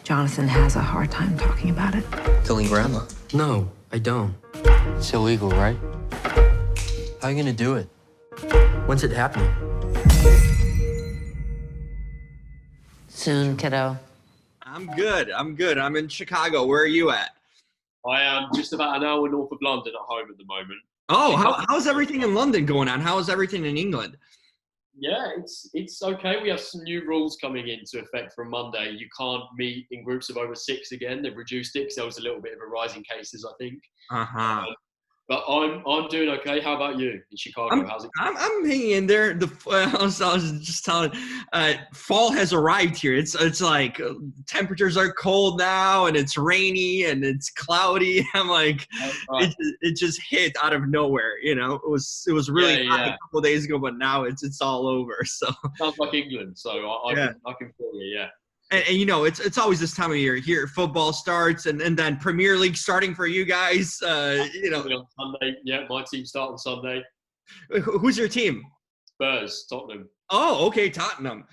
Jonathan has a hard time talking about it. Killing grandma. No, I don't. It's illegal, right? How are you gonna do it? When's it happening? Soon, kiddo. I'm good. I'm in Chicago. Where are you at? I am just about an hour north of London at home at the moment. Oh, how's everything in London going on? How is everything in England? Yeah, it's okay. We have some new rules coming into effect from Monday. You can't meet in groups of over 6 again. They've reduced it because there was a little bit of a rise in cases, I think. Uh-huh. But I'm doing okay. How about you in Chicago? How's it going? I'm hanging in there. I was just telling, fall has arrived here. It's like temperatures are cold now, and it's rainy and it's cloudy. I'm like, it just hit out of nowhere. You know, it was really hot a couple of days ago, but now it's all over. So sounds like England. So I can feel you. Yeah. And you know, it's always this time of year. Here, football starts, and then Premier League starting for you guys. You know, on Sunday. Yeah, my team start on Sunday. Who's your team? Spurs, Tottenham. Oh, okay, Tottenham.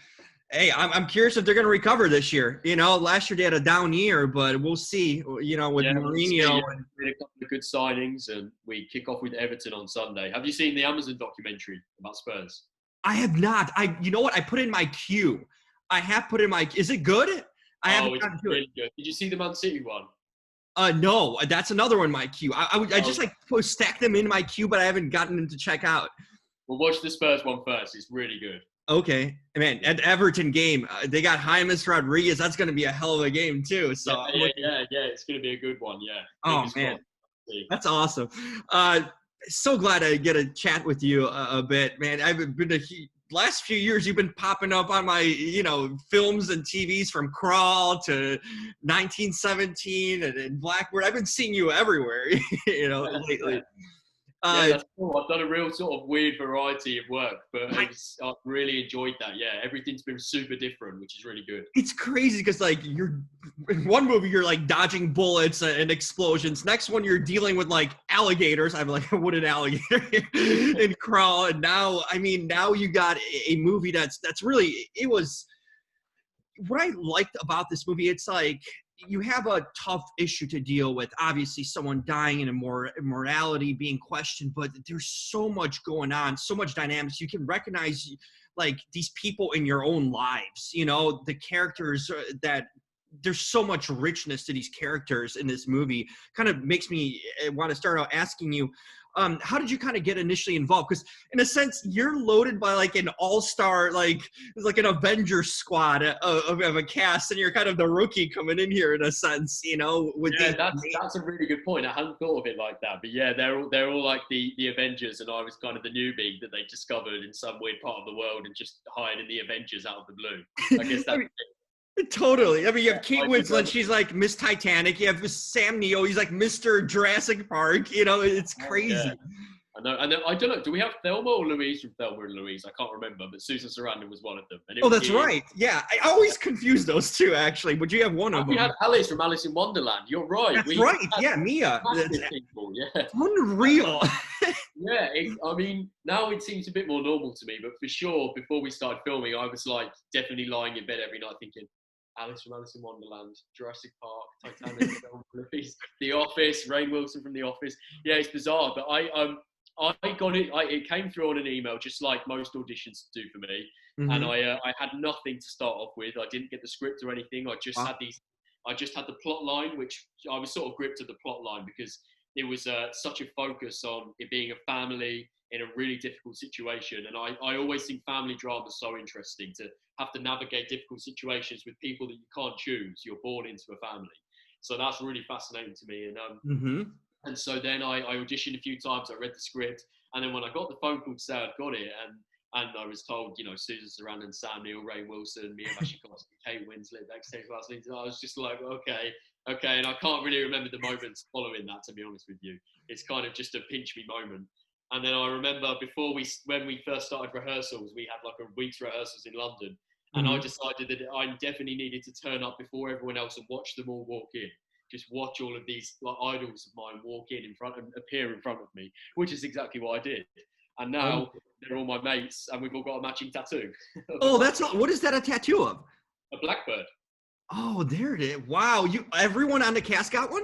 Hey, I'm curious if they're going to recover this year. You know, last year they had a down year, but we'll see. You know, with Mourinho. We made a couple of good signings, and we kick off with Everton on Sunday. Have you seen the Amazon documentary about Spurs? I have not. You know what? I put in my queue. I have put in my. Is it good? I haven't gotten to really good. Did you see the Man City one? No, that's another one in my queue. I just stack them in my queue, but I haven't gotten them to check out. Well, watch the Spurs one first. It's really good. Okay, man. At Everton game, they got James Rodriguez. That's going to be a hell of a game too. So yeah. It's going to be a good one. Yeah. Oh man, that's awesome. So glad I get to chat with you a bit, man. I've been last few years you've been popping up on my, you know, films and TVs from Crawl to 1917 and Blackbird. I've been seeing you everywhere, you know, lately. That's cool. I've done a real sort of weird variety of work, but I've really enjoyed that. Yeah, everything's been super different, which is really good. It's crazy because, like, you're in one movie you're like dodging bullets and explosions. Next one you're dealing with like alligators. I'm like a wooden alligator in Crawl, and now you got a movie that's really it was. What I liked about this movie, it's like you have a tough issue to deal with. Obviously, someone dying and morality being questioned, but there's so much going on, so much dynamics. You can recognize like these people in your own lives. You know, the characters that there's so much richness to these characters in this movie. Kind of makes me want to start out asking you. How did you kind of get initially involved? Because in a sense, you're loaded by like an all-star, like an Avengers squad of a cast, and you're kind of the rookie coming in here in a sense, you know. That's a really good point. I hadn't thought of it like that, but yeah, they're all like the Avengers, and I was kind of the newbie that they discovered in some weird part of the world and just hired in the Avengers out of the blue. I guess that's. Totally. I mean, you have Kate Winslet. She's like Miss Titanic. You have Sam Neill. He's like Mr. Jurassic Park. You know, it's crazy. Yeah. I know. And I don't know. Do we have Thelma or Louise from Thelma and Louise? I can't remember. But Susan Sarandon was one of them. And that's right. Yeah, I always confuse those two actually. But you have one of them. We had Alice from Alice in Wonderland. You're right. That's right. Yeah, Mia. People. Yeah. Unreal. Yeah. I mean, now it seems a bit more normal to me. But for sure, before we started filming, I was like definitely lying in bed every night thinking, Alice from Alice in Wonderland, Jurassic Park, Titanic, The Office, Rainn Wilson from The Office. Yeah, it's bizarre, but I got it. It came through on an email, just like most auditions do for me. Mm-hmm. And I had nothing to start off with. I didn't get the script or anything. I just had the plot line, which I was sort of gripped to the plot line because it was such a focus on it being a family in a really difficult situation. And I always think family drama is so interesting, to have to navigate difficult situations with people that you can't choose. You're born into a family. So that's really fascinating to me. And and so then I auditioned a few times. I read the script. And then when I got the phone call to say I'd got it, and I was told, you know, Susan Sarandon, Sam Neill, Rainn Wilson, Mia Wasikowska, Kate Winslet, I was just like, okay. And I can't really remember the moments following that, to be honest with you. It's kind of just a pinch me moment. And then I remember when we first started rehearsals, we had like a week's rehearsals in London. And I decided that I definitely needed to turn up before everyone else and watch them all walk in. Just watch all of these like idols of mine walk in front and appear in front of me, which is exactly what I did. And now they're all my mates and we've all got a matching tattoo. Oh, what is that a tattoo of? A blackbird. Oh, there it is. Wow. Everyone on the cast got one?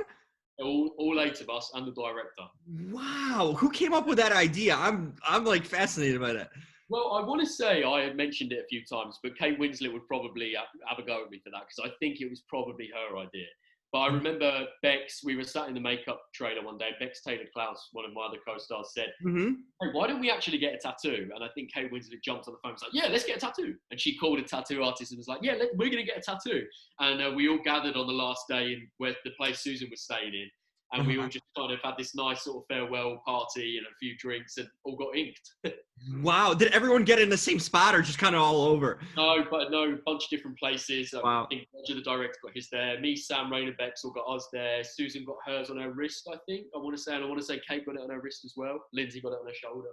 All 8 of us and the director. Wow. Who came up with that idea? I'm like fascinated by that. Well, I want to say I had mentioned it a few times, but Kate Winslet would probably have a go at me for that because I think it was probably her idea. But I remember Bex, we were sat in the makeup trailer one day. Bex Taylor Klaus, one of my other co-stars, said, hey, why don't we actually get a tattoo? And I think Kate Winslet jumped on the phone and was like, yeah, let's get a tattoo. And she called a tattoo artist and was like, yeah, we're going to get a tattoo. And we all gathered on the last day in where the place Susan was staying in. And we all just kind of had this nice sort of farewell party and a few drinks and all got inked. Wow. Did everyone get in the same spot or just kind of all over? No, bunch of different places. Wow. I think Roger the director got his there. Me, Sam, Raina, Bex all got us there. Susan got hers on her wrist, I think. I want to say Kate got it on her wrist as well. Lindsay got it on her shoulder.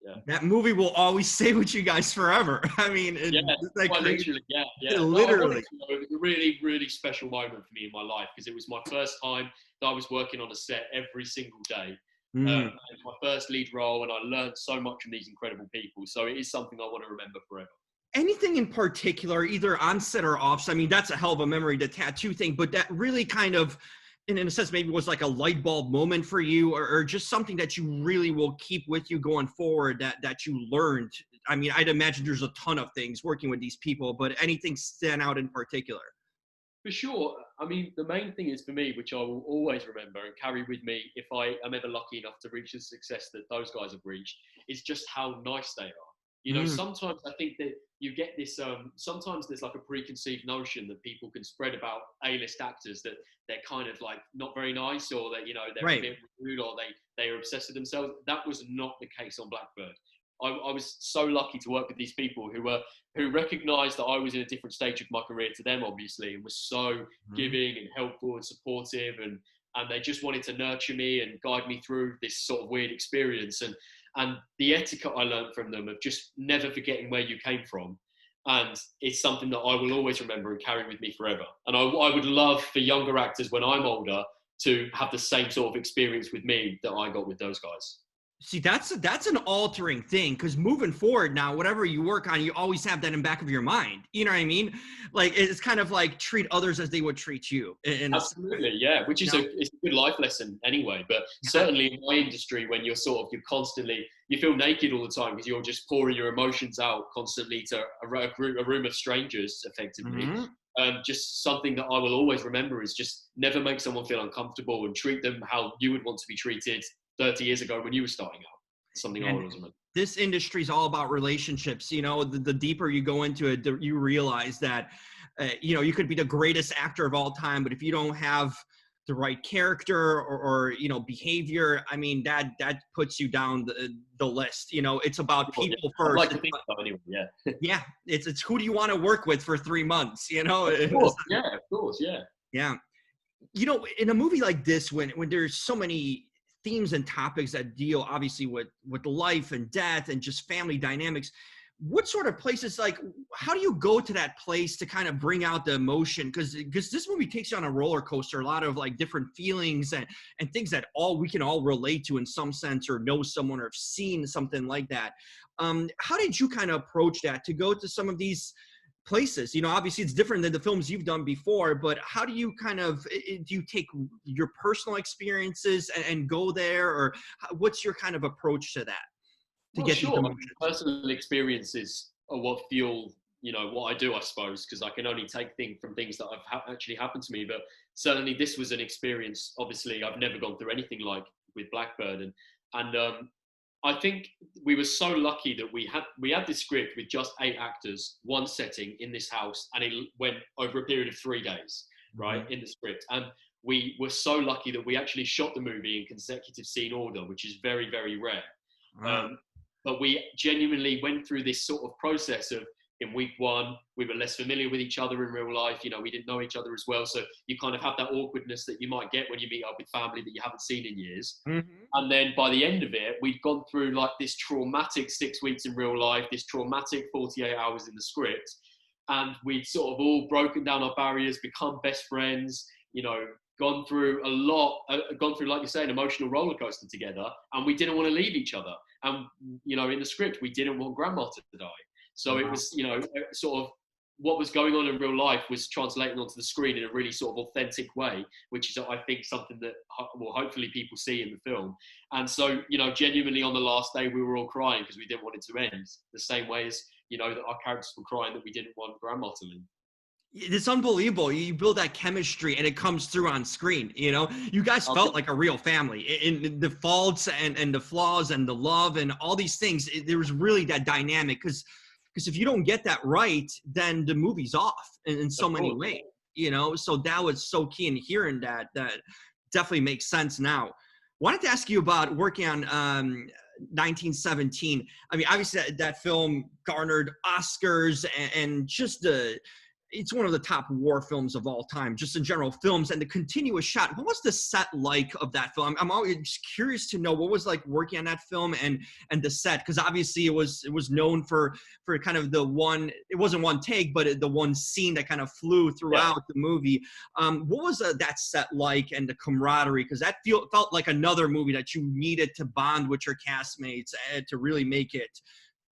Yeah. That movie will always stay with you guys forever. I mean, literally, yeah. Literally. It was a really, really special moment for me in my life because it was my first time that I was working on a set every single day. It was my first lead role, and I learned so much from these incredible people. So it is something I want to remember forever. Anything in particular, either on set or off? I mean, that's a hell of a memory, the tattoo thing, but that really kind of, in a sense, maybe was like a light bulb moment for you, or just something that you really will keep with you going forward that you learned. I mean, I'd imagine there's a ton of things working with these people, but anything stand out in particular? For sure. I mean, the main thing is for me, which I will always remember and carry with me if I am ever lucky enough to reach the success that those guys have reached, is just how nice they are. You know, sometimes I think that you get this, sometimes there's like a preconceived notion that people can spread about A-list actors that they're kind of like not very nice, or that, you know, they're a bit rude, or they are obsessed with themselves. That was not the case on Blackbird. I was so lucky to work with these people who recognised that I was in a different stage of my career to them, obviously, and was so giving and helpful and supportive, and they just wanted to nurture me and guide me through this sort of weird experience. And the etiquette I learned from them of just never forgetting where you came from. And it's something that I will always remember and carry with me forever. And I would love for younger actors when I'm older to have the same sort of experience with me that I got with those guys. See, that's an altering thing, because moving forward now, whatever you work on, you always have that in back of your mind. You know what I mean? Like, it's kind of like treat others as they would treat you. Absolutely, yeah. Which is it's a good life lesson anyway. But certainly in my industry, when you're constantly, you feel naked all the time because you're just pouring your emotions out constantly to a room of strangers, effectively. Just something that I will always remember is just never make someone feel uncomfortable and treat them how you would want to be treated 30 years ago when you were starting out. Something I always remember. This industry is all about relationships. You know, the deeper you go into it, you realize that, you know, you could be the greatest actor of all time, but if you don't have the right character or you know, behavior, I mean, that puts you down the list. You know, it's about people first. I like to think so anyway, yeah. Yeah, it's who do you want to work with for 3 months, you know? Of course, yeah. Yeah. You know, in a movie like this, when there's so many themes and topics that deal obviously with life and death and just family dynamics, what sort of places, like, how do you go to that place to kind of bring out the emotion? Because this movie takes you on a roller coaster, a lot of like different feelings and things that we can all relate to in some sense, or know someone or have seen something like that. How did you kind of approach that to go to some of these places? You know, obviously it's different than the films you've done before, but how do you kind of, do you take your personal experiences and go there, or what's your kind of approach to that? Personal experiences are what fuel, you know, what I do, I suppose, because I can only take things from things that have actually happened to me. But certainly this was an experience. Obviously I've never gone through anything like with Blackbird, and I think we were so lucky that we had this script with just 8 actors, one setting in this house, and it went over a period of 3 days, right, in the script. And we were so lucky that we actually shot the movie in consecutive scene order, which is very, very rare. But we genuinely went through this sort of process of, in week 1, we were less familiar with each other in real life. You know, we didn't know each other as well. So you kind of have that awkwardness that you might get when you meet up with family that you haven't seen in years. And then by the end of it, we'd gone through like this traumatic 6 weeks in real life, this traumatic 48 hours in the script. And we'd sort of all broken down our barriers, become best friends, you know, gone through, like you say, an emotional roller coaster together. And we didn't want to leave each other. And, you know, in the script, we didn't want Grandma to die. So it was, you know, sort of what was going on in real life was translating onto the screen in a really sort of authentic way, which is, I think, something that will hopefully people see in the film. And so, you know, genuinely on the last day, we were all crying because we didn't want it to end, the same way as, you know, that our characters were crying that we didn't want Grandma to leave. It's unbelievable. You build that chemistry and it comes through on screen. You know, you guys felt like a real family in the faults and the flaws and the love and all these things. There was really that dynamic because if you don't get that right, then the movie's off in so many ways, you know? So that was so key in hearing that definitely makes sense now. Wanted to ask you about working on 1917. I mean, obviously that film garnered Oscars and just it's one of the top war films of all time, just in general films and the continuous shot. What was the set like of that film? I'm always curious to know what was like working on that film and the set, because obviously it was known for kind of the one, it wasn't one take, but the one scene that kind of flew throughout the movie. What was that set like and the camaraderie? Because that felt like another movie that you needed to bond with your castmates to really make it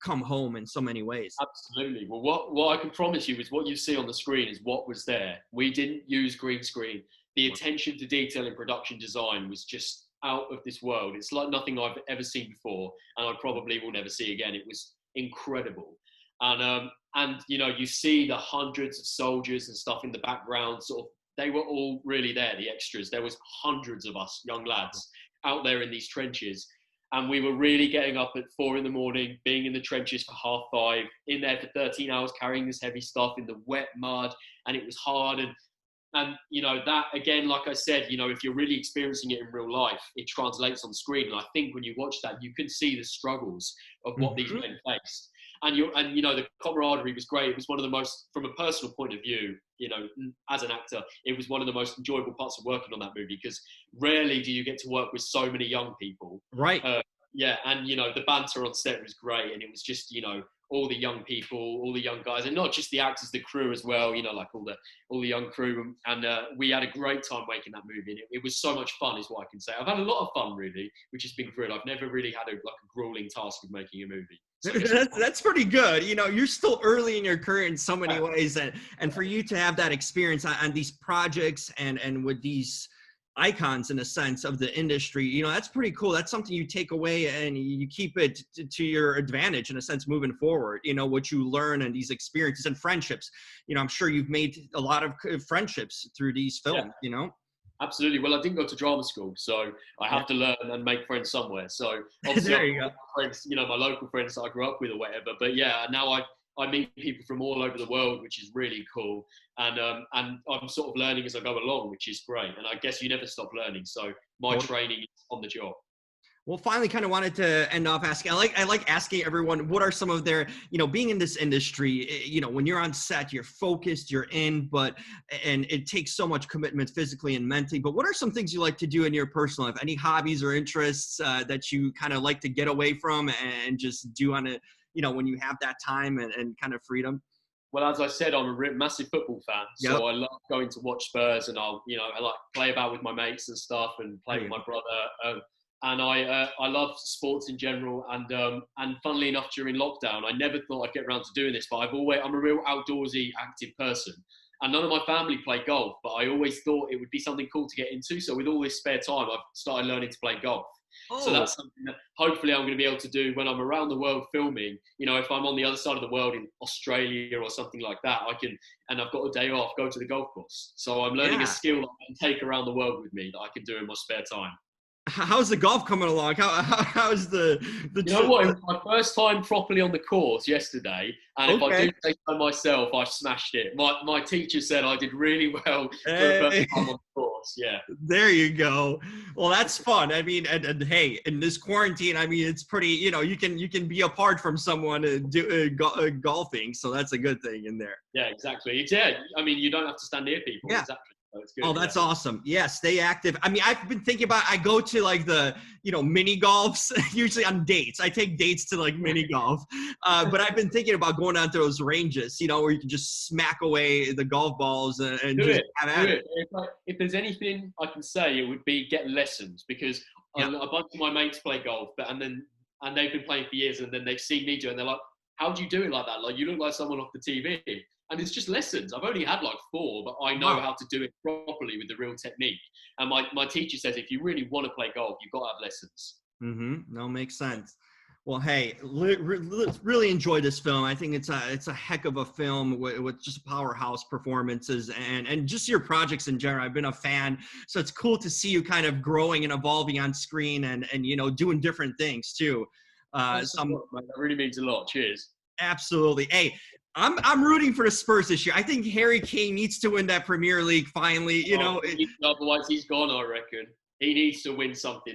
come home in so many ways. Absolutely. Well, what I can promise you is what you see on the screen is what was there. We didn't use green screen. The attention to detail in production design was just out of this world. It's like nothing I've ever seen before, and I probably will never see again. It was incredible. And you know, you see the hundreds of soldiers and stuff in the background, sort of, they were all really there, the extras. There was hundreds of us young lads out there in these trenches. And we were really getting up at 4 a.m, being in the trenches for 5:30, in there for 13 hours, carrying this heavy stuff in the wet mud, and it was hard. And you know, that again, like I said, you know, if you're really experiencing it in real life, it translates on screen. And I think when you watch that, you can see the struggles of what these men faced. And you know, the camaraderie was great. It was one of the most, from a personal point of view, you know, as an actor, it was one of the most enjoyable parts of working on that movie, because rarely do you get to work with so many young people. Right. Yeah, and you know, the banter on set was great, and it was just, you know, all the young people, all the young guys, and not just the actors, the crew as well. You know, like all the young crew, and we had a great time making that movie. And it was so much fun, is what I can say. I've had a lot of fun, really, which has been great. I've never really had a grueling task of making a movie. So that's pretty good. You know, you're still early in your career in so many ways, and for you to have that experience on these projects and with these icons in a sense of the industry, you know, that's pretty cool. That's something you take away and you keep it to your advantage in a sense moving forward. You know, what you learn and these experiences and friendships. You know, I'm sure you've made a lot of friendships through these films. You know. Absolutely. Well, I didn't go to drama school, so I have to learn and make friends somewhere. So obviously, there you go. Friends, you know, my local friends that I grew up with or whatever. But yeah, now I meet people from all over the world, which is really cool. And I'm sort of learning as I go along, which is great. And I guess you never stop learning. So my training is on the job. Well, finally, kind of wanted to end off asking. I like asking everyone, what are some of their, you know, being in this industry, you know, when you're on set, you're focused, you're in, and it takes so much commitment physically and mentally. But what are some things you like to do in your personal life? Any hobbies or interests that you kind of like to get away from and just do on a, you know, when you have that time and kind of freedom? Well, as I said, I'm a massive football fan, so I love going to watch Spurs, and I like play about with my mates and stuff, and play with my brother. And I love sports in general, and funnily enough, during lockdown, I never thought I'd get around to doing this, but I'm a real outdoorsy, active person. And none of my family play golf, but I always thought it would be something cool to get into. So with all this spare time, I've started learning to play golf. So that's something that hopefully I'm going to be able to do when I'm around the world filming. You know, if I'm on the other side of the world in Australia or something like that, I can, and I've got a day off, go to the golf course. So I'm learning a skill that I can take around the world with me that I can do in my spare time. How's the golf coming along? How's the you know what? It was my first time properly on the course yesterday, and if I do say so myself, I smashed it. My teacher said I did really well for the first time on the course. Yeah. There you go. Well, that's fun. I mean, and hey, in this quarantine, I mean, it's pretty. You know, you can be apart from someone golfing, so that's a good thing in there. Yeah, exactly. I mean, you don't have to stand near people. Yeah. Exactly. Oh, that's awesome. Yeah, stay active. I mean, I've been thinking about, I go to like the, you know, mini golfs, usually on dates. I take dates to like mini golf. But I've been thinking about going down to those ranges, you know, where you can just smack away the golf balls and just have at it. If there's anything I can say, it would be get lessons, because a bunch of my mates play golf, and they've been playing for years, and then they've seen me do it, and they're like, how do you do it like that? Like, you look like someone off the TV. And it's just lessons. I've only had like 4, but I know how to do it properly with the real technique. And my teacher says, if you really want to play golf, you've got to have lessons. No, makes sense. Well, hey, really enjoyed this film. I think it's a heck of a film with just powerhouse performances and just your projects in general. I've been a fan, so it's cool to see you kind of growing and evolving on screen and doing different things too. That really means a lot. Cheers. Absolutely. Hey, I'm rooting for the Spurs this year. I think Harry Kane needs to win that Premier League finally. Otherwise he's gone. I reckon he needs to win something.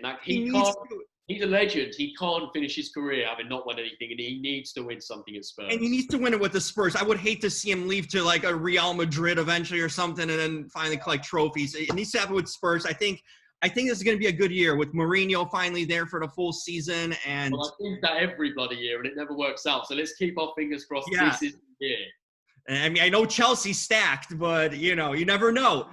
He's a legend. He can't finish his career having not won anything, and he needs to win something at Spurs. And he needs to win it with the Spurs. I would hate to see him leave to like a Real Madrid eventually or something, and then finally collect trophies. It needs to happen with Spurs. I think this is going to be a good year with Mourinho finally there for the full season. And I think that every bloody year, and it never works out. So let's keep our fingers crossed. Yeah. This is the year. I mean, I know Chelsea's stacked, but you never know.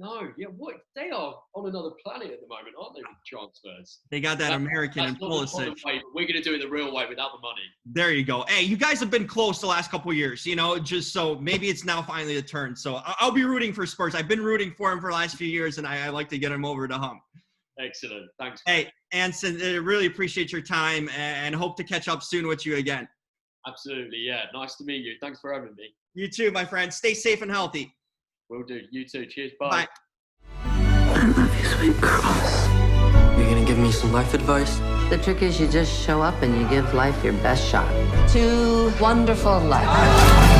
No, yeah, what they are on another planet at the moment, aren't they, with transfers? They got that American Pulisic. We're going to do it the real way without the money. There you go. Hey, you guys have been close the last couple of years, just so maybe it's now finally the turn. So I'll be rooting for Spurs. I've been rooting for him for the last few years, and I like to get him over the hump. Excellent. Thanks. Hey, Anson, I really appreciate your time and hope to catch up soon with you again. Absolutely, yeah. Nice to meet you. Thanks for having me. You too, my friend. Stay safe and healthy. Will do. You too. Cheers. Bye. I love you, sweet girl. You're gonna give me some life advice? The trick is you just show up and you give life your best shot. To wonderful life.